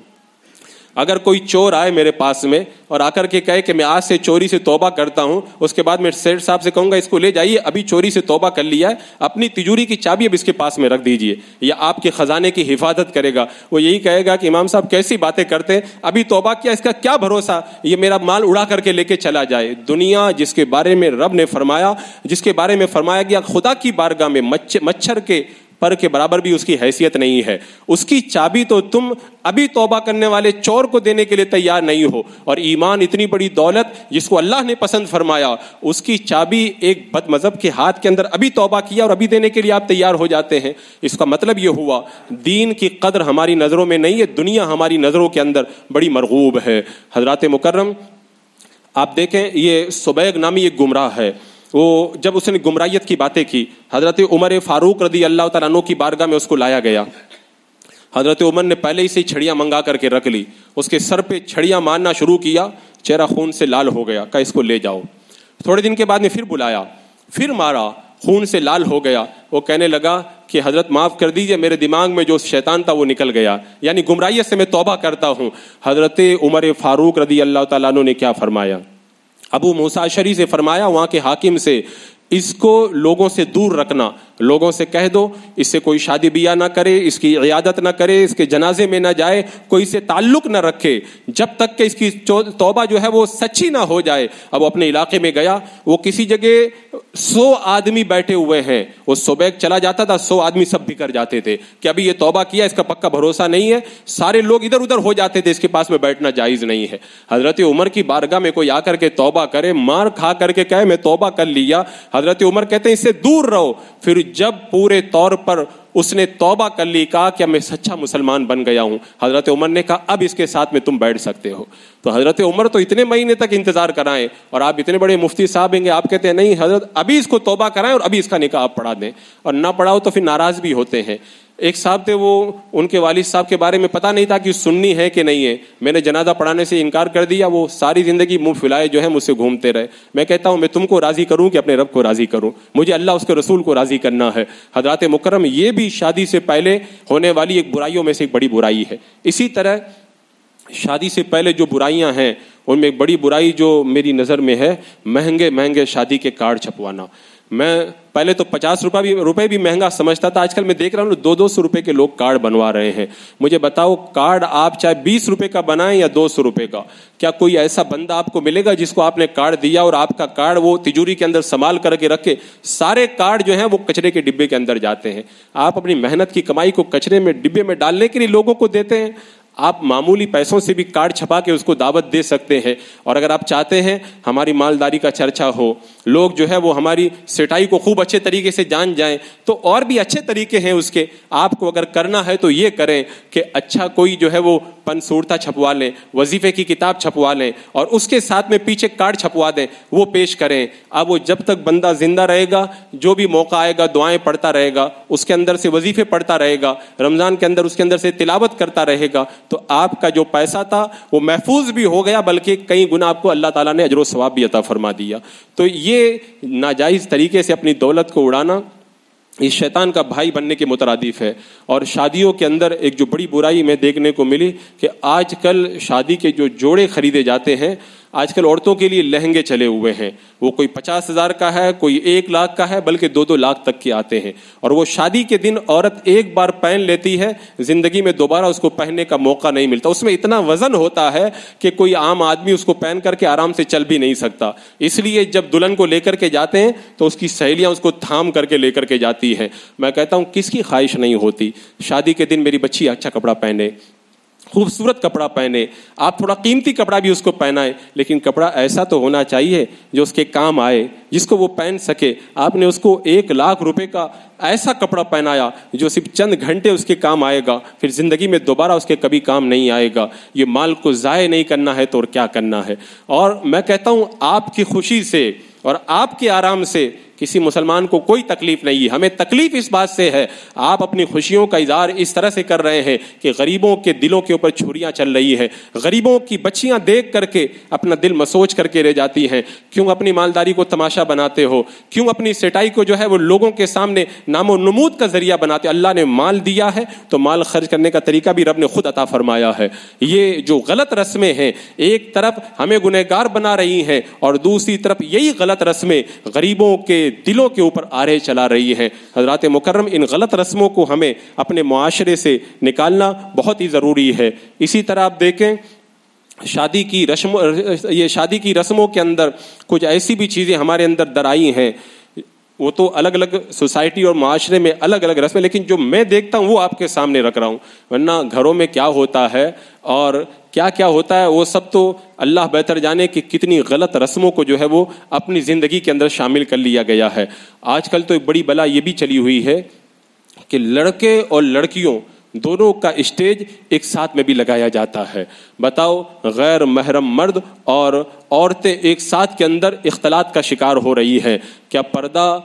S2: اگر کوئی چور آئے میرے پاس میں اور آ کر کے کہے کہ میں آج سے چوری سے توبہ کرتا ہوں، اس کے بعد میں سیٹ صاحب سے کہوں گا اس کو لے جائیے، ابھی چوری سے توبہ کر لیا ہے، اپنی تجوری کی چابی اب اس کے پاس میں رکھ دیجئے، یا آپ کے خزانے کی حفاظت کرے گا. وہ یہی کہے گا کہ امام صاحب کیسی باتیں کرتے ہیں، ابھی توبہ کیا، اس کا کیا بھروسہ یہ میرا مال اڑا کر کے لے کے چلا جائے. دنیا جس کے بارے میں رب نے فرمایا، جس کے بارے میں فرمایا گیا خدا کی بارگاہ میں مچھر کے پر کے برابر بھی اس کی حیثیت نہیں ہے، اس کی چابی تو تم ابھی توبہ کرنے والے چور کو دینے کے لیے تیار نہیں ہو. اور ایمان اتنی بڑی دولت جس کو اللہ نے پسند فرمایا، اس کی چابی ایک بد مذہب کے ہاتھ کے اندر ابھی توبہ کیا اور ابھی دینے کے لیے آپ تیار ہو جاتے ہیں. اس کا مطلب یہ ہوا دین کی قدر ہماری نظروں میں نہیں ہے، دنیا ہماری نظروں کے اندر بڑی مرغوب ہے. حضرات مکرم آپ دیکھیں یہ سبیغ نامی ایک گمراہ ہے، وہ جب اس نے گمراہیت کی باتیں کی حضرت عمر فاروق رضی اللہ تعالیٰ عنہ کی بارگاہ میں اس کو لایا گیا. حضرت عمر نے پہلے ہی سے چھڑیاں منگا کر کے رکھ لی، اس کے سر پہ چھڑیاں مارنا شروع کیا، چہرہ خون سے لال ہو گیا، کہا اس کو لے جاؤ۔ تھوڑے دن کے بعد میں پھر بلایا، پھر مارا، خون سے لال ہو گیا۔ وہ کہنے لگا کہ حضرت معاف کر دیجئے، میرے دماغ میں جو شیطان تھا وہ نکل گیا، یعنی گمراہیت سے میں توبہ کرتا ہوں۔ حضرت عمر فاروق رضی اللہ تعالیٰ عنہ نے کیا فرمایا؟ ابو موسیٰ اشعری سے فرمایا، وہاں کے حاکم سے، اس کو لوگوں سے دور رکھنا، لوگوں سے کہہ دو اس سے کوئی شادی بیاہ نہ کرے، اس کی عیادت نہ کرے، اس کے جنازے میں نہ جائے، کوئی سے تعلق نہ رکھے جب تک کہ اس کی توبہ جو ہے وہ سچی نہ ہو جائے۔ اب وہ اپنے علاقے میں گیا، وہ کسی جگہ 100 آدمی بیٹھے ہوئے ہیں، وہ صبح چلا جاتا تھا، 100 آدمی سب بکھر جاتے تھے کہ ابھی یہ توبہ کیا، اس کا پکا بھروسہ نہیں ہے، سارے لوگ ادھر ادھر ہو جاتے تھے، اس کے پاس میں بیٹھنا جائز نہیں ہے۔ حضرت عمر کی بارگاہ میں کوئی آ کر کے توبہ کرے، مار کھا کر کے کہے میں توبہ کر لیا، حضرت عمر کہتے ہیں اس سے دور رہو۔ پھر جب پورے طور پر اس نے توبہ کر لی، کہا کہ میں سچا مسلمان بن گیا ہوں، حضرت عمر نے کہا اب اس کے ساتھ میں تم بیٹھ سکتے ہو۔ تو حضرت عمر تو اتنے مہینے تک انتظار کرائیں، اور آپ اتنے بڑے مفتی صاحب ہیں گے، آپ کہتے ہیں نہیں حضرت ابھی اس کو توبہ کرائیں اور ابھی اس کا نکاح آپ پڑھا دیں، اور نہ پڑھاؤ تو پھر ناراض بھی ہوتے ہیں۔ ایک صاحب تھے، وہ ان کے والد صاحب کے بارے میں پتہ نہیں تھا کہ سنی ہے کہ نہیں ہے، میں نے جنازہ پڑھانے سے انکار کر دیا، وہ ساری زندگی منہ پھلائے جو ہے مجھ سے گھومتے رہے۔ میں کہتا ہوں میں تم کو راضی کروں کہ اپنے رب کو راضی کروں، مجھے اللہ اس کے رسول کو راضی کرنا ہے۔ حضرات مکرم، یہ بھی شادی سے پہلے ہونے والی ایک برائیوں میں سے ایک بڑی برائی ہے۔ اسی طرح شادی سے پہلے جو برائیاں ہیں ان میں ایک بڑی برائی جو میری نظر میں ہے، مہنگے مہنگے شادی کے کارڈ چھپوانا۔ میں پہلے تو 50 روپے بھی مہنگا سمجھتا تھا، آج کل میں دیکھ رہا ہوں 200 روپے کے لوگ کارڈ بنوا رہے ہیں۔ مجھے بتاؤ، کارڈ آپ چاہے 20 روپے کا بنائیں یا 200 روپے کا، کیا کوئی ایسا بندہ آپ کو ملے گا جس کو آپ نے کارڈ دیا اور آپ کا کارڈ وہ تجوری کے اندر سنبھال کر کے رکھے؟ سارے کارڈ جو ہیں وہ کچرے کے ڈبے کے اندر جاتے ہیں۔ آپ اپنی محنت کی کمائی کو کچرے میں ڈبے میں ڈالنے کے لیے لوگوں کو دیتے ہیں۔ آپ معمولی پیسوں سے بھی کارڈ چھپا کے اس کو دعوت دے سکتے ہیں، اور اگر آپ چاہتے ہیں ہماری مالداری کا چرچا ہو، لوگ جو ہے وہ ہماری سٹائی کو خوب اچھے طریقے سے جان جائیں، تو اور بھی اچھے طریقے ہیں اس کے۔ آپ کو اگر کرنا ہے تو یہ کریں کہ اچھا کوئی جو ہے وہ پن صورتہ چھپوا لیں، وظیفے کی کتاب چھپوا لیں، اور اس کے ساتھ میں پیچھے کارڈ چھپوا دیں، وہ پیش کریں۔ اب وہ جب تک بندہ زندہ رہے گا، جو بھی موقع آئے گا دعائیں پڑھتا رہے گا، اس کے اندر سے وظیفے پڑھتا رہے گا، رمضان کے اندر اس کے اندر سے تلاوت کرتا رہے گا، تو آپ کا جو پیسہ تھا وہ محفوظ بھی ہو گیا، بلکہ کئی گنا آپ کو اللہ تعالیٰ نے اجر و ثواب بھی عطا فرما دیا۔ تو یہ ناجائز طریقے سے اپنی دولت کو اڑانا یہ شیطان کا بھائی بننے کے مترادف ہے۔ اور شادیوں کے اندر ایک جو بڑی برائی میں دیکھنے کو ملی کہ آج کل شادی کے جو جوڑے خریدے جاتے ہیں، آج کل عورتوں کے لیے لہنگے چلے ہوئے ہیں، وہ کوئی 50,000 کا ہے، کوئی 1 لاکھ کا ہے، بلکہ 2-2 لاکھ تک کے آتے ہیں، اور وہ شادی کے دن عورت ایک بار پہن لیتی ہے، زندگی میں دوبارہ اس کو پہننے کا موقع نہیں ملتا۔ اس میں اتنا وزن ہوتا ہے کہ کوئی عام آدمی اس کو پہن کر کے آرام سے چل بھی نہیں سکتا۔ اس لیے جب دلہن کو لے کر کے جاتے ہیں تو اس کی سہیلیاں اس کو تھام کر کے لے کر کے جاتی ہیں۔ میں کہتا ہوں کس کی خواہش نہیں ہوتی شادی کے دن میری بچی اچھا کپڑا پہنے، خوبصورت کپڑا پہنے، آپ تھوڑا قیمتی کپڑا بھی اس کو پہنائیں، لیکن کپڑا ایسا تو ہونا چاہیے جو اس کے کام آئے، جس کو وہ پہن سکے۔ آپ نے اس کو 1 لاکھ روپے کا ایسا کپڑا پہنایا جو صرف چند گھنٹے اس کے کام آئے گا، پھر زندگی میں دوبارہ اس کے کبھی کام نہیں آئے گا۔ یہ مال کو ضائع نہیں کرنا ہے تو اور کیا کرنا ہے؟ اور میں کہتا ہوں آپ کی خوشی سے اور آپ کے آرام سے کسی مسلمان کو کوئی تکلیف نہیں ہے۔ ہمیں تکلیف اس بات سے ہے آپ اپنی خوشیوں کا اظہار اس طرح سے کر رہے ہیں کہ غریبوں کے دلوں کے اوپر چھریاں چل رہی ہے، غریبوں کی بچیاں دیکھ کر کے اپنا دل مسوچ کر کے رہ جاتی ہیں۔ کیوں اپنی مالداری کو تماشا بناتے ہو؟ کیوں اپنی سٹائی کو جو ہے وہ لوگوں کے سامنے نام و نمود کا ذریعہ بناتے؟ اللہ نے مال دیا ہے تو مال خرچ کرنے کا طریقہ بھی رب نے خود عطا فرمایا ہے۔ یہ جو غلط رسمیں ہیں ایک طرف ہمیں گنہگار بنا رہی ہیں، اور دوسری طرف یہی غلط رسمیں غریبوں کے دلوں کے اوپر آرے چلا رہی ہیں۔ حضرات مکرم، ان غلط رسموں کو ہمیں اپنے معاشرے سے نکالنا بہت ہی ضروری ہے۔ اسی طرح آپ دیکھیں شادی کی رسموں کے اندر کچھ ایسی بھی چیزیں ہمارے اندر درائی ہیں، وہ تو الگ الگ سوسائٹی اور معاشرے میں الگ الگ رسمیں، لیکن جو میں دیکھتا ہوں وہ آپ کے سامنے رکھ رہا ہوں، ورنہ گھروں میں کیا ہوتا ہے اور کیا کیا ہوتا ہے وہ سب تو اللہ بہتر جانے کہ کتنی غلط رسموں کو جو ہے وہ اپنی زندگی کے اندر شامل کر لیا گیا ہے۔ آج کل تو ایک بڑی بلا یہ بھی چلی ہوئی ہے کہ لڑکے اور لڑکیوں دونوں کا اسٹیج ایک ساتھ میں بھی لگایا جاتا ہے۔ بتاؤ، غیر محرم مرد اور عورتیں ایک ساتھ کے اندر اختلاط کا شکار ہو رہی ہیں۔ کیا پردہ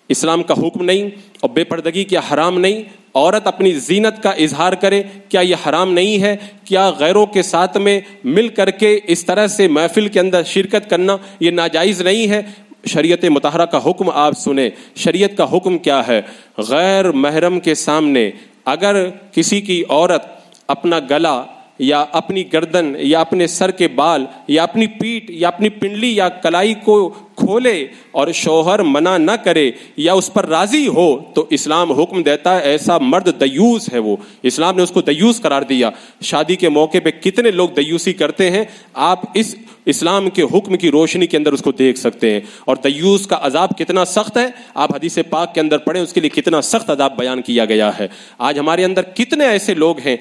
S2: اسلام کا حکم نہیں اور بے پردگی کیا حرام نہیں؟ عورت اپنی زینت کا اظہار کرے، کیا یہ حرام نہیں ہے؟ کیا غیروں کے ساتھ میں مل کر کے اس طرح سے محفل کے اندر شرکت کرنا یہ ناجائز نہیں ہے؟ شریعت مطہرہ کا حکم آپ سنیں، شریعت کا حکم کیا ہے؟ غیر محرم کے سامنے اگر کسی کی عورت اپنا گلا یا اپنی گردن یا اپنے سر کے بال یا اپنی پیٹھ یا اپنی پنڈلی یا کلائی کو کھولے اور شوہر منع نہ کرے یا اس پر راضی ہو تو اسلام حکم دیتا ہے ایسا مرد دیوس ہے، وہ اسلام نے اس کو دیوس قرار دیا۔ شادی کے موقع پہ کتنے لوگ دیوسی کرتے ہیں، آپ اس اسلام کے حکم کی روشنی کے اندر اس کو دیکھ سکتے ہیں۔ اور دیوس کا عذاب کتنا سخت ہے آپ حدیث پاک کے اندر پڑھیں، اس کے لیے کتنا سخت عذاب بیان کیا گیا ہے۔ آج ہمارے اندر کتنے ایسے لوگ ہیں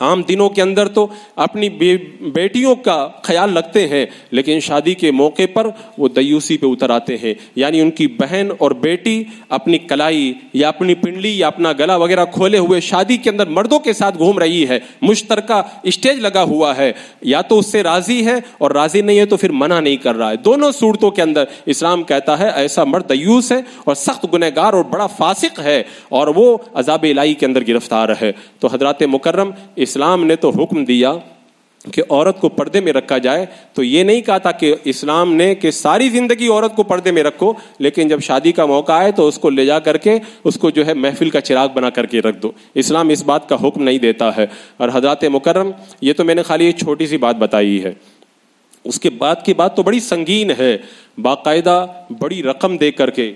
S2: عام دنوں کے اندر تو اپنی بیٹیوں کا خیال رکھتے ہیں، لیکن شادی کے موقع پر وہ دیوسی پہ اتر آتے ہیں، یعنی ان کی بہن اور بیٹی اپنی کلائی یا اپنی پنڈلی یا اپنا گلا وغیرہ کھولے ہوئے شادی کے اندر مردوں کے ساتھ گھوم رہی ہے، مشترکہ اسٹیج لگا ہوا ہے، یا تو اس سے راضی ہے اور راضی نہیں ہے تو پھر منع نہیں کر رہا ہے۔ دونوں صورتوں کے اندر اسلام کہتا ہے ایسا مرد دیوس ہے اور سخت گنہگار اور بڑا فاسق ہے اور وہ عذاب الہی کے اندر گرفتار ہے۔ تو حضرات مکرم، اسلام نے تو حکم دیا کہ عورت کو پردے میں رکھا جائے، تو یہ نہیں کہا تھا کہ اسلام نے کہ ساری زندگی عورت کو پردے میں رکھو، لیکن جب شادی کا موقع آئے تو اس کو لے جا کر کے اس کو جو ہے محفل کا چراغ بنا کر کے رکھ دو۔ اسلام اس بات کا حکم نہیں دیتا ہے۔ اور حضرات مکرم، یہ تو میں نے خالی ایک چھوٹی سی بات بتائی ہے، اس کے بعد کی بات تو بڑی سنگین ہے۔ باقاعدہ بڑی رقم دے کر کے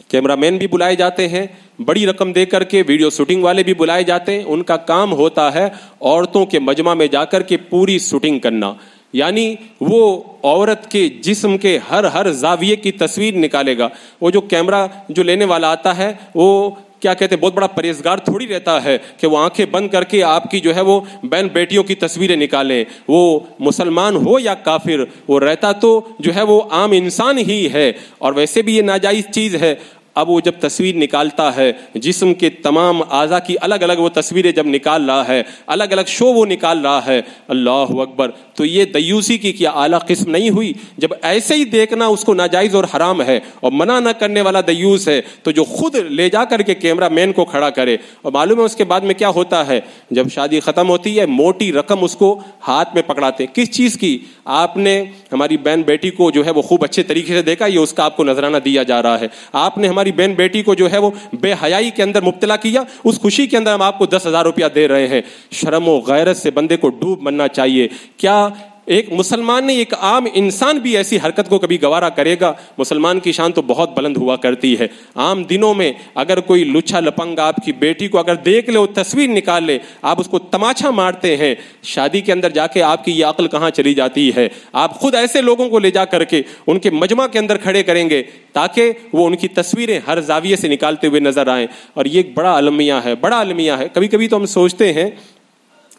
S2: کیمرہ مین بھی بلائے جاتے ہیں، بڑی رقم دے کر کے ویڈیو شوٹنگ والے بھی بلائے جاتے ہیں، ان کا کام ہوتا ہے عورتوں کے مجمع میں جا کر کے پوری شوٹنگ کرنا، یعنی وہ عورت کے جسم کے ہر زاویے کی تصویر نکالے گا۔ وہ جو کیمرہ جو لینے والا آتا ہے وہ کیا کہتے ہیں، بہت بڑا پرہیزگار تھوڑی رہتا ہے کہ وہ آنکھیں بند کر کے آپ کی جو ہے وہ بہن بیٹیوں کی تصویریں نکالیں، وہ مسلمان ہو یا کافر، وہ رہتا تو جو ہے وہ عام انسان ہی ہے، اور ویسے بھی یہ ناجائز چیز ہے۔ اب وہ جب تصویر نکالتا ہے، جسم کے تمام اعضاء کی الگ الگ وہ تصویریں جب نکال رہا ہے، الگ الگ شو وہ نکال رہا ہے، اللہ اکبر، تو یہ دیوسی کی کیا اعلیٰ قسم نہیں ہوئی؟ جب ایسے ہی دیکھنا اس کو ناجائز اور حرام ہے اور منع نہ کرنے والا دیوس ہے، تو جو خود لے جا کر کے کیمرہ مین کو کھڑا کرے، اور معلوم ہے اس کے بعد میں کیا ہوتا ہے، جب شادی ختم ہوتی ہے موٹی رقم اس کو ہاتھ میں پکڑاتے، کس چیز کی؟ آپ نے ہماری بہن بیٹی کو جو ہے وہ خوب اچھے طریقے سے دیکھا، یہ اس کا آپ کو نذرانہ دیا جا رہا ہے، آپ نے ہماری بہن بیٹی کو جو ہے وہ بے حیائی کے اندر مبتلا کیا، اس خوشی کے اندر ہم آپ کو 10,000 روپیہ دے رہے ہیں۔ شرم و غیرت سے بندے کو ڈوب مرنا چاہیے۔ کیا ایک مسلمان نہیں، ایک عام انسان بھی ایسی حرکت کو کبھی گوارا کرے گا؟ مسلمان کی شان تو بہت بلند ہوا کرتی ہے۔ عام دنوں میں اگر کوئی لچھا لپنگ آپ کی بیٹی کو اگر دیکھ لے، وہ تصویر نکال لے، آپ اس کو تماچا مارتے ہیں، شادی کے اندر جا کے آپ کی یہ عقل کہاں چلی جاتی ہے؟ آپ خود ایسے لوگوں کو لے جا کر کے ان کے مجمع کے اندر کھڑے کریں گے تاکہ وہ ان کی تصویریں ہر زاویے سے نکالتے ہوئے نظر آئیں، اور یہ ایک بڑا المیہ ہے، بڑا المیہ ہے۔ کبھی کبھی تو ہم سوچتے ہیں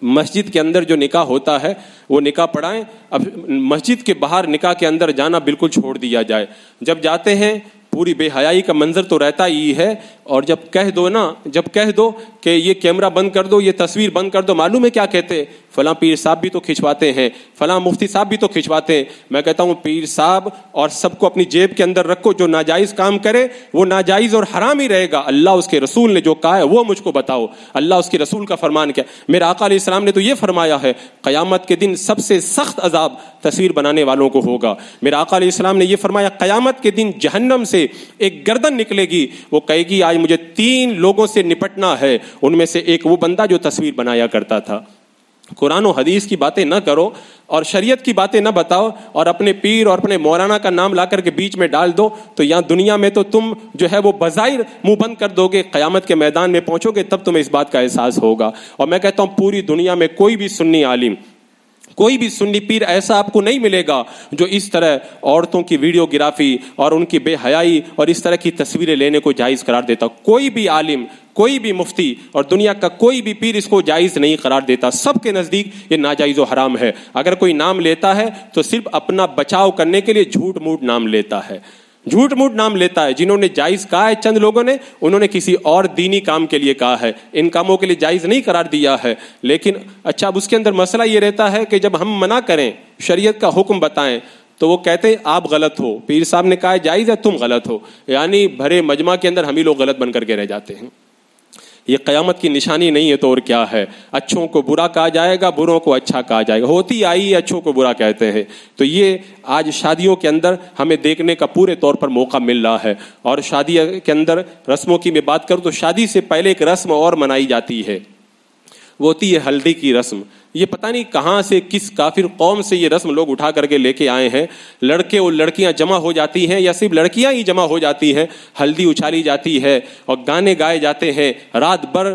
S2: مسجد کے اندر جو نکاح ہوتا ہے وہ نکاح پڑھائیں، اب مسجد کے باہر نکاح کے اندر جانا بالکل چھوڑ دیا جائے۔ جب جاتے ہیں پوری بے حیائی کا منظر تو رہتا ہی ہے، اور جب کہہ دو کہ یہ کیمرہ بند کر دو، یہ تصویر بند کر دو، معلوم ہے کیا کہتے؟ فلاں پیر صاحب بھی تو کھنچواتے ہیں، فلاں مفتی صاحب بھی تو کھنچواتے ہیں۔ میں کہتا ہوں پیر صاحب اور سب کو اپنی جیب کے اندر رکھو، جو ناجائز کام کرے وہ ناجائز اور حرام ہی رہے گا۔ اللہ اس کے رسول نے جو کہا ہے وہ مجھ کو بتاؤ، اللہ اس کے رسول کا فرمان کیا؟ میرے آقا علیہ السلام نے تو یہ فرمایا ہے قیامت کے دن سب سے سخت عذاب تصویر بنانے والوں کو ہوگا۔ میرے آقا علیہ السلام نے یہ فرمایا قیامت کے دن جہنم سے ایک گردن نکلے گی، وہ کہے گی آج مجھے 3 لوگوں سے نپٹنا ہے، ان میں سے ایک وہ بندہ جو تصویر بنایا کرتا تھا۔ قرآن و حدیث کی باتیں نہ کرو اور شریعت کی باتیں نہ بتاؤ اور اپنے پیر اور اپنے مولانا کا نام لا کر کے بیچ میں ڈال دو، تو یہاں دنیا میں تو تم جو ہے وہ بظاہر منہ بند کر دو گے، قیامت کے میدان میں پہنچو گے تب تمہیں اس بات کا احساس ہوگا۔ اور میں کہتا ہوں پوری دنیا میں کوئی بھی سنی عالم، کوئی بھی سنی پیر ایسا آپ کو نہیں ملے گا جو اس طرح عورتوں کی ویڈیوگرافی اور ان کی بے حیائی اور اس طرح کی تصویریں لینے کو جائز قرار دیتا۔ کوئی بھی عالم، کوئی بھی مفتی اور دنیا کا کوئی بھی پیر اس کو جائز نہیں قرار دیتا۔ سب کے نزدیک یہ ناجائز و حرام ہے۔ اگر کوئی نام لیتا ہے تو صرف اپنا بچاؤ کرنے کے لیے جھوٹ موٹ نام لیتا ہے، جھوٹ موٹ نام لیتا ہے۔ جنہوں نے جائز کہا ہے چند لوگوں نے، انہوں نے کسی اور دینی کام کے لیے کہا ہے، ان کاموں کے لیے جائز نہیں قرار دیا ہے۔ لیکن اچھا اب اس کے اندر مسئلہ یہ رہتا ہے کہ جب ہم منع کریں، شریعت کا حکم بتائیں، تو وہ کہتے ہیں آپ غلط ہو، پیر صاحب نے کہا ہے جائز ہے، تم غلط ہو، یعنی بھرے مجمع کے اندر ہم ہی لوگ غلط بن کر کے رہ جاتے ہیں۔ یہ قیامت کی نشانی نہیں ہے تو اور کیا ہے؟ اچھوں کو برا کہا جائے گا، بروں کو اچھا کہا جائے گا، ہوتی آئی ہے اچھوں کو برا کہتے ہیں۔ تو یہ آج شادیوں کے اندر ہمیں دیکھنے کا پورے طور پر موقع مل رہا ہے۔ اور شادی کے اندر رسموں کی میں بات کروں تو شادی سے پہلے ایک رسم اور منائی جاتی ہے، وہ ہوتی ہے ہلدی کی رسم۔ یہ پتہ نہیں کہاں سے، کس کافر قوم سے یہ رسم لوگ اٹھا کر کے لے کے آئے ہیں۔ لڑکے اور لڑکیاں جمع ہو جاتی ہیں، یا صرف لڑکیاں ہی جمع ہو جاتی ہیں، ہلدی اچھالی جاتی ہے اور گانے گائے جاتے ہیں، رات بھر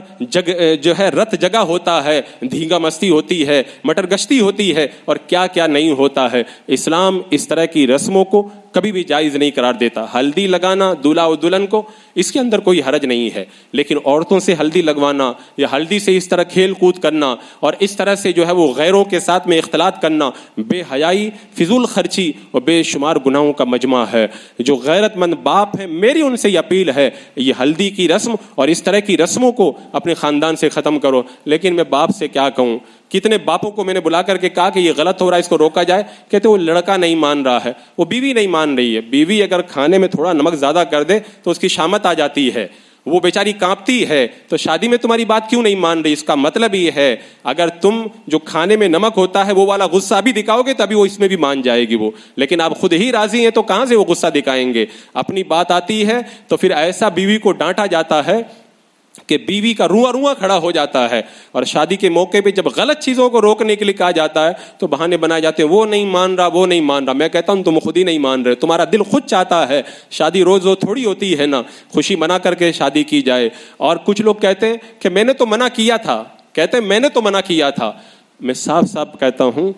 S2: جو ہے رت جگہ ہوتا ہے، دھینگا مستی ہوتی ہے، مٹر گشتی ہوتی ہے، اور کیا کیا نہیں ہوتا ہے۔ اسلام اس طرح کی رسموں کو کبھی بھی جائز نہیں قرار دیتا۔ ہلدی لگانا دولہا و دلہن کو، اس کے اندر کوئی حرج نہیں ہے، لیکن عورتوں سے ہلدی لگوانا یا ہلدی سے اس طرح کھیل کود کرنا اور اس طرح سے جو ہے وہ غیروں کے ساتھ میں اختلاط کرنا بے حیائی، فضول خرچی اور بے شمار گناہوں کا مجمع ہے۔ جو غیرت مند باپ ہیں، میری ان سے یہ اپیل ہے، یہ ہلدی کی رسم اور اس طرح کی رسموں کو اپنے خاندان سے ختم کرو۔ لیکن میں باپ سے کیا کہوں، کتنے باپوں کو میں نے بلا کر کے کہا کہ یہ غلط ہو رہا ہے، اس کو روکا جائے، کہتے وہ لڑکا نہیں مان رہا ہے، وہ بیوی نہیں مان رہی ہے۔ بیوی اگر کھانے میں تھوڑا نمک زیادہ کر دے تو اس کی شامت آ جاتی ہے، وہ بیچاری کانپتی ہے، تو شادی میں تمہاری بات کیوں نہیں مان رہی؟ اس کا مطلب یہ ہے اگر تم جو کھانے میں نمک ہوتا ہے وہ والا غصہ بھی دکھاؤ گے تبھی وہ اس میں بھی مان جائے گی وہ، لیکن آپ خود ہی راضی ہیں تو کہاں سے وہ غصہ دکھائیں گے؟ اپنی بات آتی ہے تو پھر ایسا بیوی کو ڈانٹا جاتا ہے کہ بیوی کا رواں رواں کھڑا ہو جاتا ہے۔ اور شادی کے موقع پہ جب غلط چیزوں کو روکنے کے لیے کہا جاتا ہے تو بہانے بنائے جاتے ہیں، وہ نہیں مان رہا، وہ نہیں مان رہا۔ میں کہتا ہوں تم خود ہی نہیں مان رہے، تمہارا دل خود چاہتا ہے۔ شادی روز روز تھوڑی ہوتی ہے نا، خوشی منا کر کے شادی کی جائے۔ اور کچھ لوگ کہتے ہیں کہ میں نے تو منع کیا تھا، کہتے ہیں میں نے تو منع کیا تھا۔ میں صاف صاف کہتا ہوں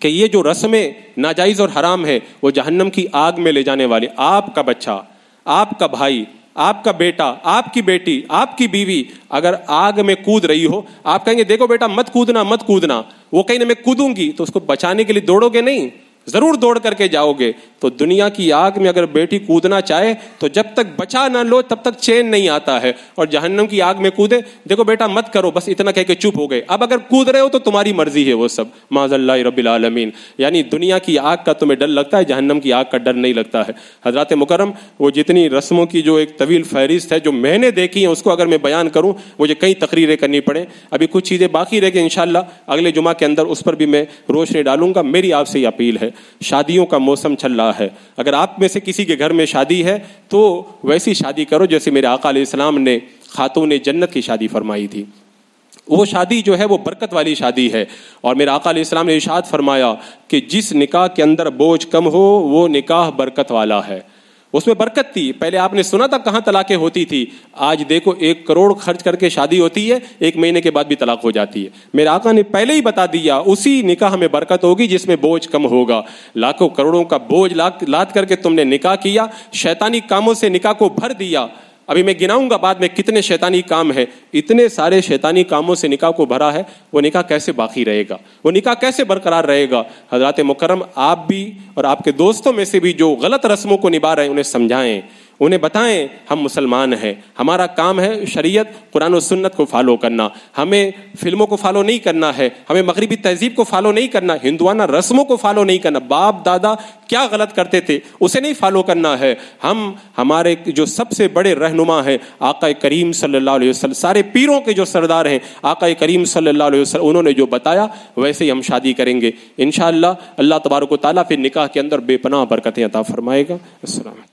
S2: کہ یہ جو رسمیں ناجائز اور حرام ہے وہ جہنم کی آگ میں لے جانے والی۔ آپ کا بچہ، آپ کا بھائی، آپ کا بیٹا، آپ کی بیٹی، آپ کی بیوی اگر آگ میں کود رہی ہو، آپ کہیں گے دیکھو بیٹا مت کودنا مت کودنا، وہ کہیں میں کودوں گی، تو اس کو بچانے کے لیے دوڑو گے نہیں، ضرور دوڑ کر کے جاؤ گے۔ تو دنیا کی آگ میں اگر بیٹی کودنا چاہے تو جب تک بچا نہ لو تب تک چین نہیں آتا ہے، اور جہنم کی آگ میں کودے، دیکھو بیٹا مت کرو، بس اتنا کہہ کے چپ ہو گئے۔ اب اگر کود رہے ہو تو تمہاری مرضی ہے وہ سب، معاذ اللہ رب العالمین۔ یعنی دنیا کی آگ کا تمہیں ڈر لگتا ہے، جہنم کی آگ کا ڈر نہیں لگتا ہے۔ حضرات مکرم، وہ جتنی رسموں کی جو ایک طویل فہرست ہے جو میں نے دیکھی ہیں، اس کو اگر میں بیان کروں مجھے کئی تقریریں کرنی پڑیں۔ ابھی کچھ چیزیں باقی رہ گئی، انشاءاللہ اگلے جمعہ کے اندر اس پر بھی میں روشنی ڈالوں گا۔ میری آپ سے یہ اپیل ہے، شادیوں کا موسم چل رہا ہے، اگر آپ میں سے کسی کے گھر میں شادی ہے تو ویسی شادی کرو جیسے میرے آقا علیہ السلام نے خاتون جنت کی شادی فرمائی تھی۔ وہ شادی جو ہے وہ برکت والی شادی ہے، اور میرے آقا علیہ السلام نے ارشاد فرمایا کہ جس نکاح کے اندر بوجھ کم ہو وہ نکاح برکت والا ہے۔ اس میں برکت تھی۔ پہلے آپ نے سنا تھا کہاں طلاقیں ہوتی تھی، آج دیکھو 1 کروڑ خرچ کر کے شادی ہوتی ہے، 1 مہینے کے بعد بھی طلاق ہو جاتی ہے۔ میرے آقا نے پہلے ہی بتا دیا اسی نکاح میں برکت ہوگی جس میں بوجھ کم ہوگا۔ لاکھوں کروڑوں کا بوجھ لاد کر کے تم نے نکاح کیا، شیطانی کاموں سے نکاح کو بھر دیا۔ ابھی میں گناؤں گا بعد میں کتنے شیطانی کام ہیں، اتنے سارے شیطانی کاموں سے نکاح کو بھرا ہے، وہ نکاح کیسے باقی رہے گا، وہ نکاح کیسے برقرار رہے گا؟ حضرات مکرم، آپ بھی اور آپ کے دوستوں میں سے بھی جو غلط رسموں کو نبھا رہے ہیں انہیں سمجھائیں، انہیں بتائیں ہم مسلمان ہیں، ہمارا کام ہے شریعت قرآن و سنت کو فالو کرنا، ہمیں فلموں کو فالو نہیں کرنا ہے، ہمیں مغربی تہذیب کو فالو نہیں کرنا، ہندوانہ رسموں کو فالو نہیں کرنا، باپ دادا کیا غلط کرتے تھے اسے نہیں فالو کرنا ہے۔ ہم ہمارے جو سب سے بڑے رہنما ہیں آقا کریم صلی اللہ علیہ وسلم، سارے پیروں کے جو سردار ہیں آقا کریم صلی اللہ علیہ وسلم، انہوں نے جو بتایا ویسے ہی ہم شادی کریں گے انشاءاللہ۔ اللہ تبارک و تعالیٰ پھر نکاح کے اندر بے پناہ برکتیں عطا فرمائے گا۔ السلام علیکم۔